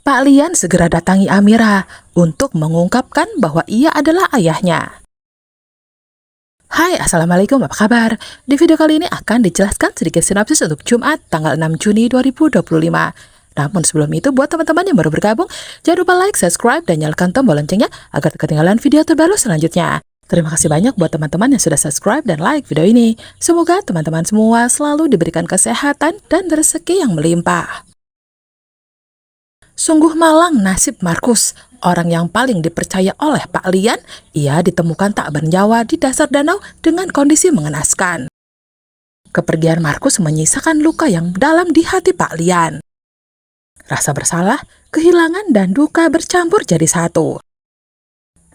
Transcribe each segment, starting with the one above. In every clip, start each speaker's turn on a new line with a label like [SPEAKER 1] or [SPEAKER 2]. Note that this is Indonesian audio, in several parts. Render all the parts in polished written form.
[SPEAKER 1] Pak Lian segera datangi Amira untuk mengungkapkan bahwa ia adalah ayahnya. Hai, Assalamualaikum, apa kabar? Di video kali ini akan dijelaskan sedikit sinopsis untuk Jumat, tanggal 6 Juni 2025. Namun sebelum itu, buat teman-teman yang baru bergabung, jangan lupa like, subscribe, dan nyalakan tombol loncengnya agar tidak ketinggalan video terbaru selanjutnya. Terima kasih banyak buat teman-teman yang sudah subscribe dan like video ini. Semoga teman-teman semua selalu diberikan kesehatan dan rezeki yang melimpah. Sungguh malang nasib Markus, orang yang paling dipercaya oleh Pak Lian. Ia ditemukan tak bernyawa di dasar danau dengan kondisi mengenaskan. Kepergian Markus menyisakan luka yang dalam di hati Pak Lian. Rasa bersalah, kehilangan, dan duka bercampur jadi satu.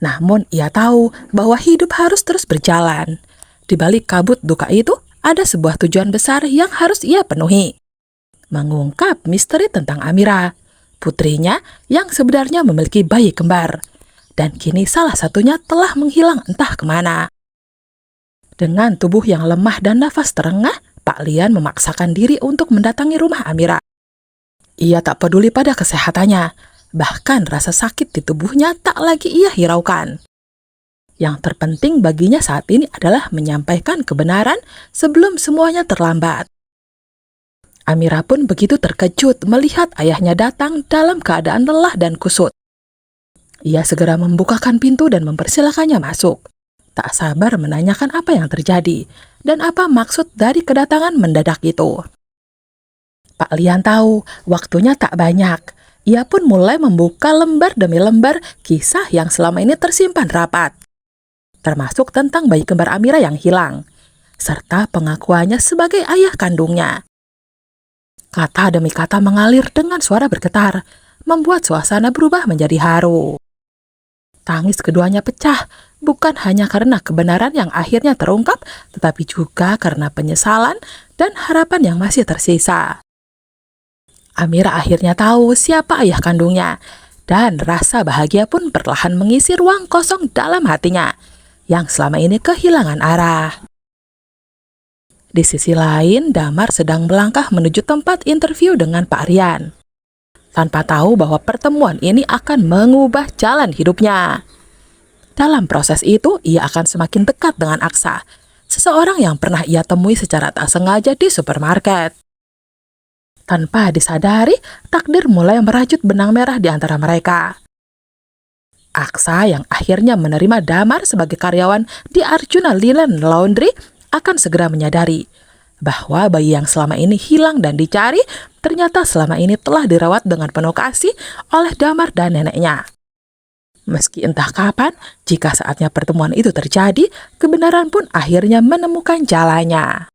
[SPEAKER 1] Namun ia tahu bahwa hidup harus terus berjalan. Di balik kabut duka itu, ada sebuah tujuan besar yang harus ia penuhi. Mengungkap misteri tentang Amira, putrinya yang sebenarnya memiliki bayi kembar. Dan kini salah satunya telah menghilang entah kemana. Dengan tubuh yang lemah dan nafas terengah, Pak Lian memaksakan diri untuk mendatangi rumah Amira. Ia tak peduli pada kesehatannya, bahkan rasa sakit di tubuhnya tak lagi ia hiraukan. Yang terpenting baginya saat ini adalah menyampaikan kebenaran sebelum semuanya terlambat. Amira pun begitu terkejut melihat ayahnya datang dalam keadaan lelah dan kusut. Ia segera membukakan pintu dan mempersilakannya masuk. Tak sabar menanyakan apa yang terjadi dan apa maksud dari kedatangan mendadak itu. Pak Lian tahu waktunya tak banyak. Ia pun mulai membuka lembar demi lembar kisah yang selama ini tersimpan rapat. Termasuk tentang bayi kembar Amira yang hilang, serta pengakuannya sebagai ayah kandungnya. Kata demi kata mengalir dengan suara bergetar, membuat suasana berubah menjadi haru. Tangis keduanya pecah, bukan hanya karena kebenaran yang akhirnya terungkap, tetapi juga karena penyesalan dan harapan yang masih tersisa. Amira akhirnya tahu siapa ayah kandungnya, dan rasa bahagia pun perlahan mengisi ruang kosong dalam hatinya, yang selama ini kehilangan arah. Di sisi lain, Damar sedang melangkah menuju tempat interview dengan Pak Rian. Tanpa tahu bahwa pertemuan ini akan mengubah jalan hidupnya. Dalam proses itu, ia akan semakin dekat dengan Aksa, seseorang yang pernah ia temui secara tak sengaja di supermarket. Tanpa disadari, takdir mulai merajut benang merah di antara mereka. Aksa yang akhirnya menerima Damar sebagai karyawan di Arjuna Linen Laundry akan segera menyadari bahwa bayi yang selama ini hilang dan dicari ternyata selama ini telah dirawat dengan penuh kasih oleh Damar dan neneknya. Meski entah kapan, jika saatnya pertemuan itu terjadi, kebenaran pun akhirnya menemukan jalannya.